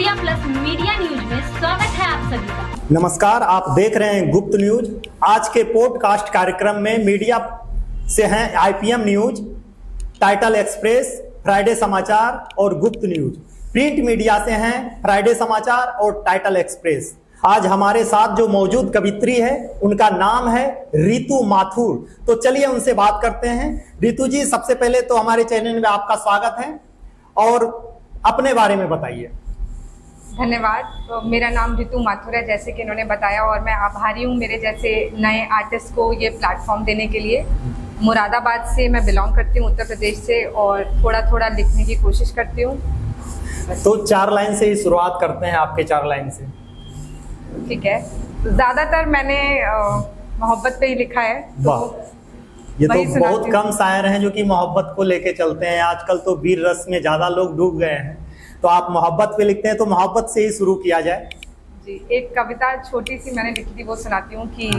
India plus media news में स्वागत है आप सभी का। नमस्कार, आप देख रहे हैं गुप्त न्यूज। आज के पॉडकास्ट कार्यक्रम में मीडिया से हैं IPM news, title express, Friday समाचार और गुप्त न्यूज। प्रिंट मीडिया से हैं फ्राइडे समाचार और टाइटल एक्सप्रेस। आज हमारे साथ जो मौजूद कवित्री है उनका नाम है रितु माथुर। तो चलिए उनसे बात करते हैं। रितु जी, सबसे पहले तो हमारे चैनल में आपका स्वागत है और अपने बारे में बताइए। धन्यवाद। तो मेरा नाम रितु माथुर है, जैसे कि इन्होंने बताया, और मैं आभारी हूँ मेरे जैसे नए आर्टिस्ट को ये प्लेटफॉर्म देने के लिए। मुरादाबाद से मैं बिलोंग करती हूँ, उत्तर प्रदेश से, और थोड़ा थोड़ा लिखने की कोशिश करती हूँ। तो 4 लाइन से ही शुरुआत करते हैं, आपके 4 लाइन से। ठीक है। तो ज़्यादातर मैंने मोहब्बत पे ही लिखा है। ये तो बहुत कम शायर हैं जो कि मोहब्बत को लेके चलते हैं। आजकल तो वीर रस में ज़्यादा लोग डूब गए हैं, तो आप मोहब्बत पे लिखते हैं, तो मोहब्बत से ही शुरू किया जाए। जी, एक कविता छोटी सी मैंने लिखी थी, वो सुनाती हूँ कि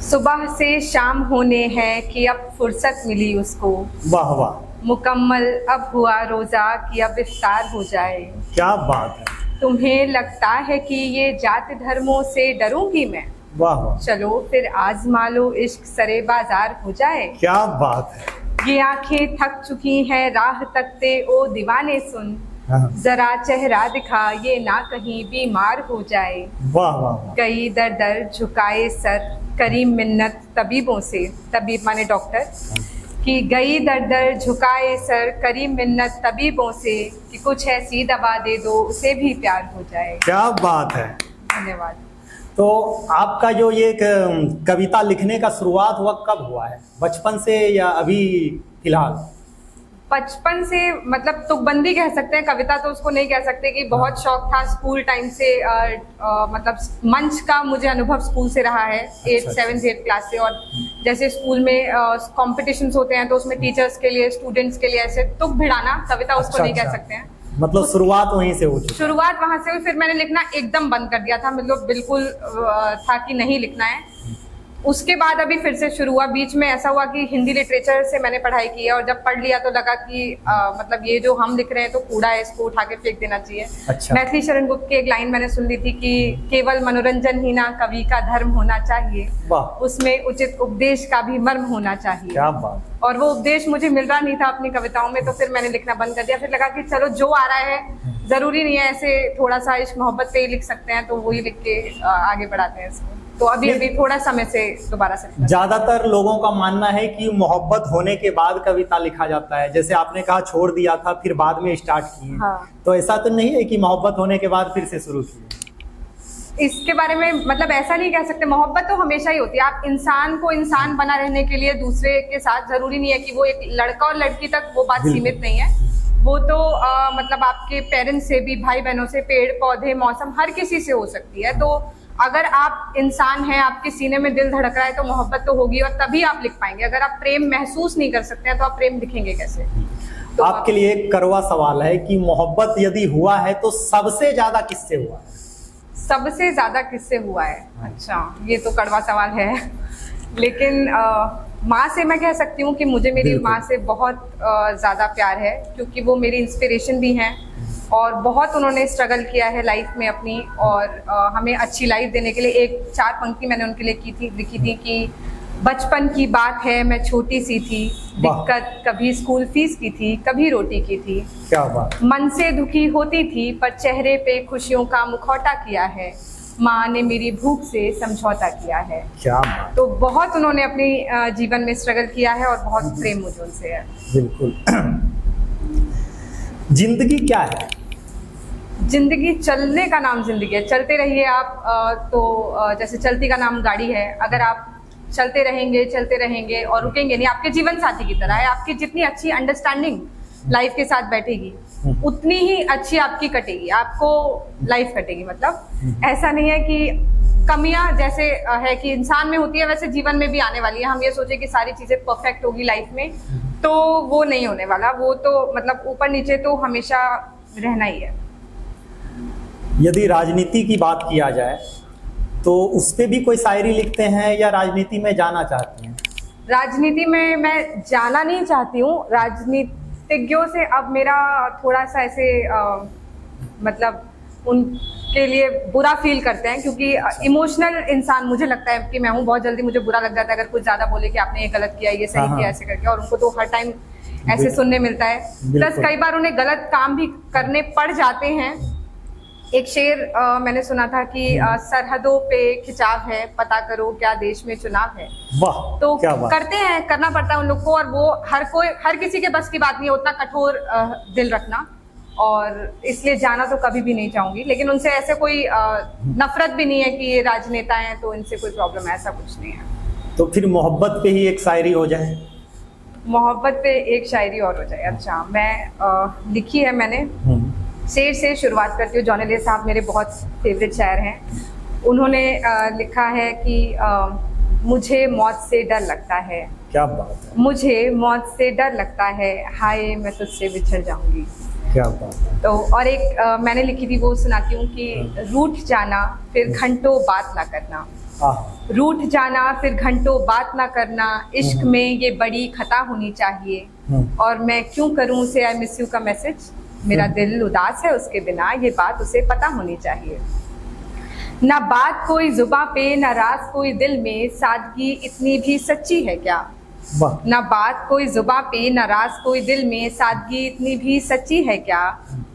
सुबह से शाम होने हैं कि अब फुर्सत मिली उसको। वाह वाह, मुकम्मल अब हुआ रोजा कि अब इफ्तार हो जाए। क्या बात है। तुम्हें लगता है कि ये जाति धर्मों से डरूंगी मैं? वाह वाह, चलो फिर आजमा लो, इश्क सरे बाजार हो जाए। क्या बात है। ये आंखें थक चुकी हैं राह तकते ओ दीवाने सुन, जरा चेहरा दिखा ये ना कहीं बीमार हो जाए। वाह वाह वाह। गई दर दर झुकाए सर करी मिन्नत तबीबों से, तबीब माने डॉक्टर, कि गई दर दर झुकाए सर करी मिन्नत तबीबों से कि कुछ ऐसी दवा दे दो उसे भी प्यार हो जाए। क्या बात है। धन्यवाद। तो आपका जो ये कविता लिखने का शुरुआत हुआ कब हुआ है? बचपन से या अभी फिलहाल? बचपन से, मतलब तुकबंदी कह सकते हैं, कविता तो उसको नहीं कह सकते। कि बहुत शौक था स्कूल टाइम से। मतलब मंच का मुझे अनुभव स्कूल से रहा है, 8th 7th 8th क्लास से। और जैसे स्कूल में कॉम्पिटिशन्स होते हैं तो उसमें टीचर्स के लिए, स्टूडेंट्स के लिए ऐसे तुक भिड़ाना, कविता उसको नहीं कह सकते हैं। मतलब शुरुआत वहीं से हुई? शुरुआत वहां से हुई। फिर मैंने लिखना एकदम बंद कर दिया था, मतलब बिल्कुल था कि नहीं लिखना है। उसके बाद अभी फिर से शुरू हुआ। बीच में ऐसा हुआ कि हिंदी लिटरेचर से मैंने पढ़ाई की है, और जब पढ़ लिया तो लगा कि मतलब ये जो हम लिख रहे हैं तो कूड़ा है, इसको उठा के फेंक देना चाहिए। अच्छा। मैथिली शरण गुप्त की एक लाइन मैंने सुन ली थी कि केवल मनोरंजन ही ना कवि का धर्म होना चाहिए, उसमें उचित उपदेश का भी मर्म होना चाहिए। क्या बात। और वो उपदेश मुझे मिल रहा नहीं था अपनी कविताओं में, तो फिर मैंने लिखना बंद कर दिया। फिर लगा कि चलो जो आ रहा है, जरूरी नहीं है ऐसे थोड़ा सा इश्क मोहब्बत पे ही लिख सकते हैं, तो वही लिख के आगे बढ़ाते हैं इसको। तो अभी थोड़ा समय से दोबारा से। ज्यादातर लोगों का मानना है कि मोहब्बत होने के बाद कविता लिखा जाता है। जैसे आपने कहा छोड़ दिया था फिर बाद में स्टार्ट किए। हाँ। तो ऐसा तो नहीं है कि मोहब्बत होने के बाद फिर से शुरू किए? इसके बारे में मतलब ऐसा नहीं कह सकते। मोहब्बत तो हमेशा ही होती है। आप इंसान को इंसान बना रहने के लिए दूसरे के साथ, जरूरी नहीं है कि वो एक लड़का और लड़की तक वो बात सीमित नहीं है। वो तो मतलब आपके पेरेंट्स से भी, भाई बहनों से, पेड़ पौधे, मौसम, हर किसी से हो सकती है। तो अगर आप इंसान हैं, आपके सीने में दिल धड़क रहा है, तो मोहब्बत तो होगी और तभी आप लिख पाएंगे। अगर आप प्रेम महसूस नहीं कर सकते हैं तो आप प्रेम लिखेंगे कैसे? तो आपके लिए एक कड़वा सवाल है कि मोहब्बत यदि हुआ है तो सबसे ज्यादा किससे हुआ है? सबसे ज्यादा किससे हुआ है? अच्छा, ये तो कड़वा सवाल है। लेकिन माँ से मैं कह सकती हूँ कि मुझे मेरी माँ से बहुत ज्यादा प्यार है, क्योंकि वो मेरी इंस्पिरेशन भी हैं और बहुत उन्होंने स्ट्रगल किया है लाइफ में अपनी, और हमें अच्छी लाइफ देने के लिए। एक 4 पंक्ति मैंने उनके लिए लिखी थी कि बचपन की बात है मैं छोटी सी थी, दिक्कत कभी स्कूल फीस की थी, कभी रोटी की थी। क्या बात। मन से दुखी होती थी पर चेहरे पे खुशियों का मुखौटा किया है, माँ ने मेरी भूख से समझौता किया है। क्या बात। तो बहुत उन्होंने अपनी जीवन में स्ट्रगल किया है और बहुत प्रेम मुझे उनसे है। बिल्कुल। जिंदगी क्या है? जिंदगी चलने का नाम जिंदगी है। चलते रहिए आप। तो जैसे चलती का नाम गाड़ी है। अगर आप चलते रहेंगे और रुकेंगे नहीं, आपके जीवन साथी की तरह है। आपकी जितनी अच्छी अंडरस्टैंडिंग लाइफ के साथ बैठेगी उतनी ही अच्छी आपकी कटेगी, आपको लाइफ कटेगी। मतलब ऐसा नहीं है कि कमियां जैसे है कि इंसान में होती है, वैसे जीवन में भी आने वाली है। हम ये सोचे कि सारी चीजें परफेक्ट होगी लाइफ में, तो वो नहीं होने वाला। वो तो मतलब ऊपर नीचे तो हमेशा रहना ही है। यदि राजनीति की बात किया जाए तो उस पे भी कोई शायरी लिखते हैं या राजनीति में जाना चाहते हैं? राजनीति में मैं जाना नहीं चाहती हूँ। राजनीतिज्ञों से अब मेरा थोड़ा सा ऐसे मतलब उनके लिए बुरा फील करते हैं, क्योंकि इमोशनल इंसान मुझे लगता है कि मैं हूँ, बहुत जल्दी मुझे बुरा लग जाता है अगर कुछ ज्यादा बोले कि आपने ये गलत किया, ये सही किया, ऐसे करके, और उनको तो हर टाइम ऐसे सुनने मिलता है। प्लस कई बार उन्हें गलत काम भी करने पड़ जाते हैं। एक शेर मैंने सुना था कि सरहदों पे खिंचाव है, पता करो क्या देश में चुनाव है। वाह, तो क्या बात। करते हैं, करना पड़ता है उन लोग को, और वो हर किसी के बस की बात नहीं है उतना कठोर दिल रखना, और इसलिए जाना तो कभी भी नहीं चाहूंगी। लेकिन उनसे ऐसे कोई नफरत भी नहीं है कि ये राजनेता हैं तो इनसे कोई प्रॉब्लम है, ऐसा कुछ नहीं है। तो फिर मोहब्बत पे ही एक शायरी हो जाए। मोहब्बत पे एक शायरी और हो जाए। अच्छा, मैं लिखी है मैंने। शेर से शुरुआत करती हूँ। जॉन एलियट साहब मेरे बहुत फेवरेट शायर हैं। उन्होंने लिखा है कि मुझे मौत से डर लगता है। क्या बात है। मुझे मौत से डर लगता है, हाय मैं तुझसे बिछड़ जाऊंगी। क्या बात है। तो और एक मैंने लिखी थी, वो सुनाती हूँ कि रूठ जाना फिर घंटों बात ना करना। रूठ जाना फिर घंटों बात ना करना, इश्क में ये बड़ी खता होनी चाहिए। और मैं क्यों करूं उसे आई मिस यू का मैसेज, मेरा दिल उदास है उसके बिना, ये बात उसे पता होनी चाहिए। ना बात कोई जुबां पे, ना राज कोई दिल में, सादगी इतनी भी सच्ची है क्या। ना बात कोई जुबां पे, ना राज कोई दिल में, सादगी इतनी भी सच्ची है क्या।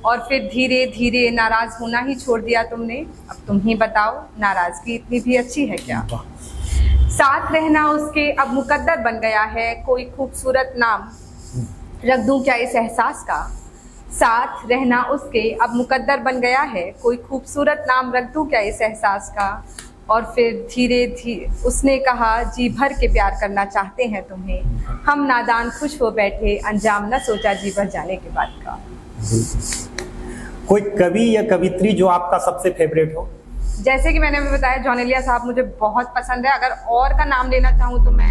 और फिर धीरे धीरे नाराज होना ही छोड़ दिया तुमने, अब तुम ही बताओ नाराजगी इतनी भी अच्छी है क्या। साथ रहना उसके अब मुकद्दर बन गया है, कोई खूबसूरत नाम रख दूं क्या इस एहसास का। साथ रहना उसके अब मुकद्दर बन गया है, कोई खूबसूरत नाम रख दूं क्या इस एहसास का। और फिर धीरे धीरे उसने कहा, जी भर के प्यार करना चाहते हैं तुम्हें, हम नादान खुश हो बैठे, अंजाम न सोचा जी भर जाने के बाद का। कोई कवि या कवित्री जो आपका सबसे फेवरेट हो। जैसे कि मैंने अभी बताया, जॉन एलियट साहब मुझे बहुत पसंद है। अगर और का नाम लेना चाहूँ तो मैं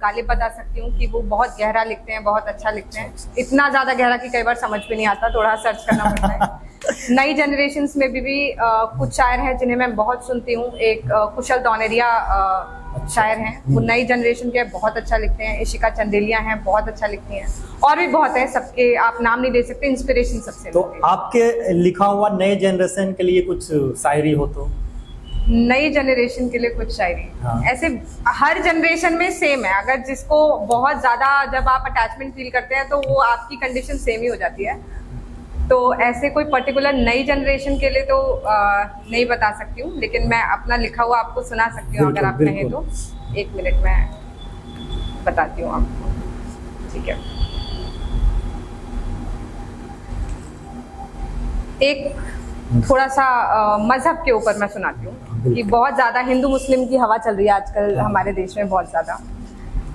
गालिब बता सकती हूँ कि वो बहुत गहरा लिखते हैं, बहुत अच्छा लिखते हैं। इतना ज्यादा गहरा कि कई बार समझ भी नहीं आता, थोड़ा सर्च करना पड़ता है। नई जनरेशन में भी कुछ शायर हैं जिन्हें मैं बहुत सुनती हूँ। एक कुशल दौनेरिया शायर हैं, वो नई जनरेशन के बहुत अच्छा लिखते हैं। इशिका चंदेलिया हैं, बहुत अच्छा लिखती हैं। और भी बहुत है, सबके आप नाम नहीं ले सकते, इंस्पिरेशन सबसे। तो आपके लिखा हुआ नए जनरेशन के लिए कुछ शायरी हो तो। नई जनरेशन के लिए कुछ शायरी। हाँ। ऐसे हर जनरेशन में सेम है, अगर जिसको बहुत ज्यादा जब आप अटैचमेंट फील करते हैं तो वो आपकी कंडीशन सेम ही हो जाती है। तो ऐसे कोई पर्टिकुलर नई जनरेशन के लिए तो नहीं बता सकती हूँ, लेकिन मैं अपना लिखा हुआ आपको सुना सकती हूँ अगर आप कहें तो। 1 मिनट में बताती हूँ आपको, ठीक है। एक थोड़ा सा मजहब के ऊपर मैं सुनाती हूँ कि बहुत ज्यादा हिंदू मुस्लिम की हवा चल रही है आजकल हमारे देश में बहुत ज्यादा।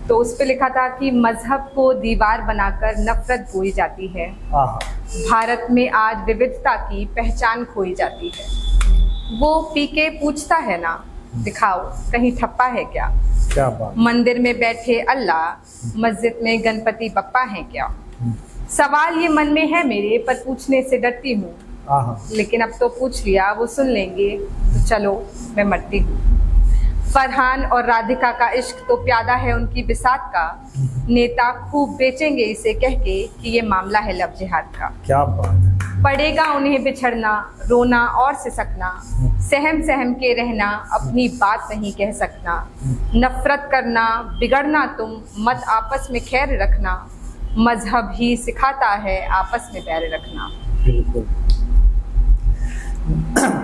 तो उस पे लिखा था कि मजहब को दीवार बनाकर नफरत बोई जाती है, भारत में आज विविधता की पहचान खोई जाती है। वो पी के पूछता है ना, दिखाओ कहीं ठप्पा है क्या। क्या बात। मंदिर में बैठे अल्लाह, मस्जिद में गणपति बप्पा है क्या। सवाल ये मन में है मेरे, पर पूछने से डरती हूँ, लेकिन अब तो पूछ लिया वो सुन लेंगे, तो चलो मैं मरती हूँ। फरहान और राधिका का इश्क तो प्यादा है उनकी बिसात का, नेता खूब बेचेंगे इसे कह के कि ये मामला है लव जिहाद का। क्या बात है। पड़ेगा उन्हें बिछड़ना, रोना और सिसकना, सहम सहम के रहना, अपनी बात नहीं कह सकना। नफरत करना, बिगड़ना तुम, मत आपस में खैर रखना, मजहब ही सिखाता है आपस में बैर रखना। बिल्कुल।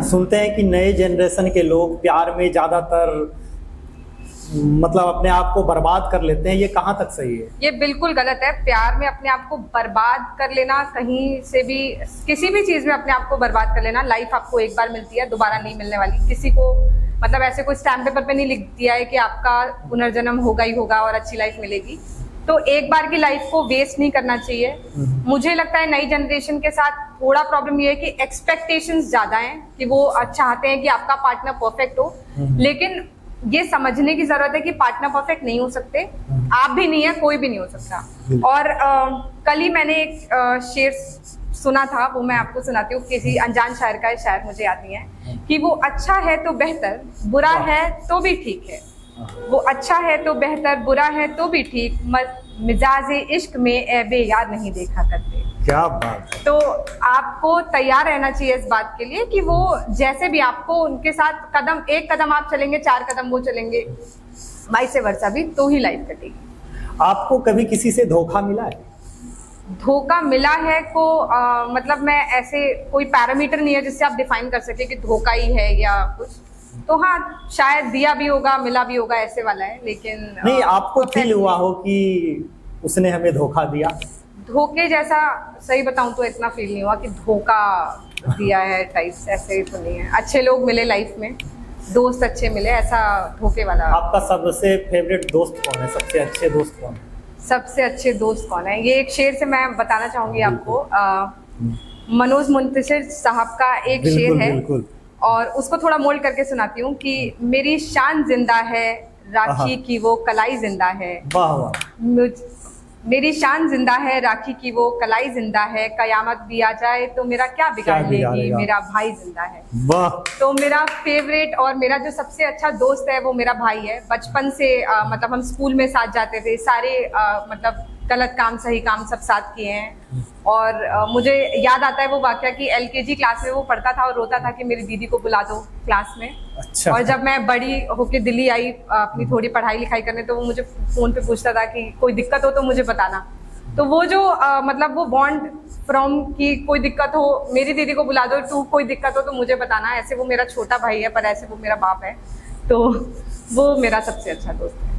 सुनते हैं कि नए जनरेशन के लोग प्यार में ज्यादातर मतलब अपने आप को बर्बाद कर लेते हैं, ये कहाँ तक सही है। ये बिल्कुल गलत है। प्यार में अपने आप को बर्बाद कर लेना, कहीं से भी किसी भी चीज में अपने आप को बर्बाद कर लेना, लाइफ आपको एक बार मिलती है, दोबारा नहीं मिलने वाली। किसी को मतलब ऐसे कोई स्टैम्प पेपर पे नहीं लिख दिया है कि आपका पुनर्जन्म होगा ही होगा और अच्छी लाइफ मिलेगी। तो एक बार की लाइफ को वेस्ट नहीं करना चाहिए। मुझे लगता है नई जनरेशन के साथ थोड़ा प्रॉब्लम ये है कि एक्सपेक्टेशंस ज्यादा हैं, कि वो चाहते हैं कि आपका पार्टनर परफेक्ट हो, लेकिन ये समझने की जरूरत है कि पार्टनर परफेक्ट नहीं हो सकते, आप भी नहीं है, कोई भी नहीं हो सकता। और कल ही मैंने एक शेर सुना था, वो मैं आपको सुनाती हूँ। किसी अनजान शायर का शायर मुझे याद नहीं है, कि वो अच्छा है तो बेहतर, बुरा है तो भी ठीक है। वो अच्छा है तो बेहतर, बुरा है तो भी ठीक, मिजाजे इश्क में ऐबे यार नहीं देखा करते। क्या बात है। तो आपको तैयार रहना चाहिए इस बात के लिए कि वो जैसे भी आपको उनके साथ कदम, एक कदम आप चलेंगे 4 कदम वो चलेंगे, वाइस वर्सा भी, तो ही लाइफ कटेगी। आपको कभी किसी से धोखा मिला है? धोखा मिला है को मतलब मैं ऐसे कोई पैरामीटर नहीं है जिससे आप डिफाइन कर सके कि धोखा ही है या कुछ, तो हाँ शायद दिया भी होगा मिला भी होगा, ऐसे वाला है। लेकिन नहीं, आपको फील हुआ हो कि उसने हमें धोखा दिया? धोखे जैसा सही बताऊं तो इतना फील नहीं हुआ कि धोखा दिया है टाइप्स, ऐसे तो नहीं है। अच्छे लोग मिले लाइफ में, दोस्त अच्छे मिले, ऐसा धोखे वाला। आपका सबसे फेवरेट दोस्त कौन है? सबसे अच्छे दोस्त कौन है? सबसे अच्छे दोस्त कौन है, ये एक शेर से मैं बताना चाहूंगी आपको। मनोज मुंतशिर साहब का एक शेर है, बिल्कुल। और उसको थोड़ा मोल्ड करके सुनाती हूँ कि मेरी शान जिंदा है, राखी की वो कलाई जिंदा है। वाह वाह। मेरी शान जिंदा है, राखी की वो कलाई जिंदा है, कयामत भी आ जाए तो मेरा क्या बिगाड़ लेगी, मेरा भाई जिंदा है। वाह। तो मेरा फेवरेट और मेरा जो सबसे अच्छा दोस्त है वो मेरा भाई है। बचपन से मतलब हम स्कूल में साथ जाते थे, सारे मतलब गलत काम सही काम सब साथ किए हैं। और मुझे याद आता है वो वाकया कि LKG क्लास में वो पढ़ता था और रोता था कि मेरी दीदी को बुला दो क्लास में। अच्छा। और जब मैं बड़ी होके दिल्ली आई अपनी थोड़ी पढ़ाई लिखाई करने, तो वो मुझे फोन पे पूछता था कि कोई दिक्कत हो तो मुझे बताना। तो वो जो मतलब वो बॉन्ड फ्रॉम की कोई दिक्कत हो मेरी दीदी को बुला दो, टू कोई दिक्कत हो तो मुझे बताना, ऐसे वो मेरा छोटा भाई है पर ऐसे वो मेरा बाप है। तो वो मेरा सबसे अच्छा दोस्त है।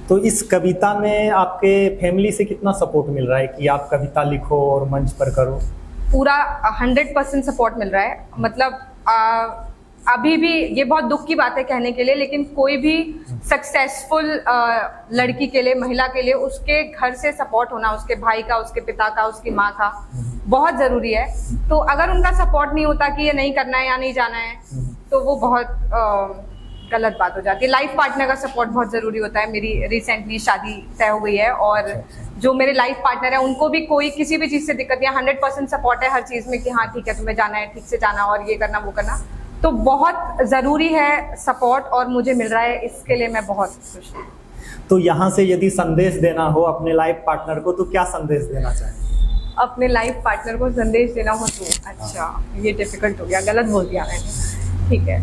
तो इस कविता में आपके फैमिली से कितना सपोर्ट मिल रहा है कि आप कविता लिखो और मंच पर करो? पूरा 100% सपोर्ट मिल रहा है। मतलब अभी भी ये बहुत दुख की बात है कहने के लिए, लेकिन कोई भी सक्सेसफुल लड़की के लिए, महिला के लिए, उसके घर से सपोर्ट होना, उसके भाई का, उसके पिता का, उसकी माँ का बहुत ज़रूरी है। तो अगर उनका सपोर्ट नहीं होता कि ये नहीं करना है या नहीं जाना है, तो वो बहुत गलत बात हो जाती है। लाइफ पार्टनर का सपोर्ट बहुत ज़रूरी होता है। मेरी रिसेंटली शादी तय हो गई है और जो मेरे लाइफ पार्टनर है उनको भी कोई किसी भी चीज़ से दिक्कत नहीं है, 100% सपोर्ट है हर चीज़ में कि हाँ ठीक है तुम्हें जाना है, ठीक से जाना और ये करना वो करना। तो बहुत ज़रूरी है सपोर्ट और मुझे मिल रहा है, इसके लिए मैं बहुत खुश हूँ। तो यहाँ से यदि संदेश देना हो अपने लाइफ पार्टनर को तो क्या संदेश देना चाहेंगे? अपने लाइफ पार्टनर को संदेश देना हो तो अच्छा, ये डिफिकल्ट हो गया, गलत बोल दिया मैंने, ठीक है।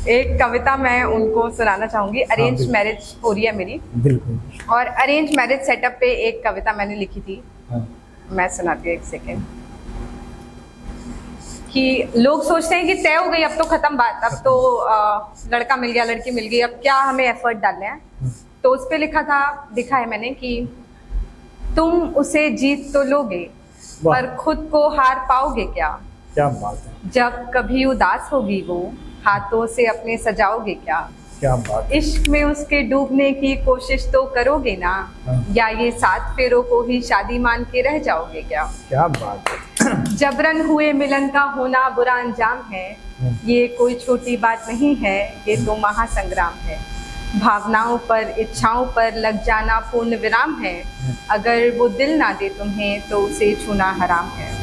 एक कविता मैं उनको सुनाना चाहूंगी। अरेंज मैरिज हो रही है मेरी, बिल्कुल, और अरेंज मैरिज सेटअप पे एक कविता मैंने लिखी थी। मैं सुनाती हूँ, एक सेकेंड। कि लोग सोचते हैं कि तय हो गई अब तो खत्म बात, अब तो लड़का मिल गया लड़की मिल गई, अब क्या हमें एफर्ट डालने हैं। तो उस पे लिखा है मैंने कि तुम उसे जीत तो लोगे पर खुद को हार पाओगे क्या? क्या बात है। जब कभी उदास होगी वो हाथों से अपने सजाओगे क्या? क्या बात। इश्क में उसके डूबने की कोशिश तो करोगे ना, या ये 7 फेरों को ही शादी मान के रह जाओगे क्या? क्या बात है। जबरन हुए मिलन का होना बुरा अंजाम है, ये कोई छोटी बात नहीं है, ये तो महासंग्राम है। भावनाओं पर इच्छाओं पर लग जाना पूर्ण विराम है, अगर वो दिल ना दे तुम्हें तो उसे छूना हराम है।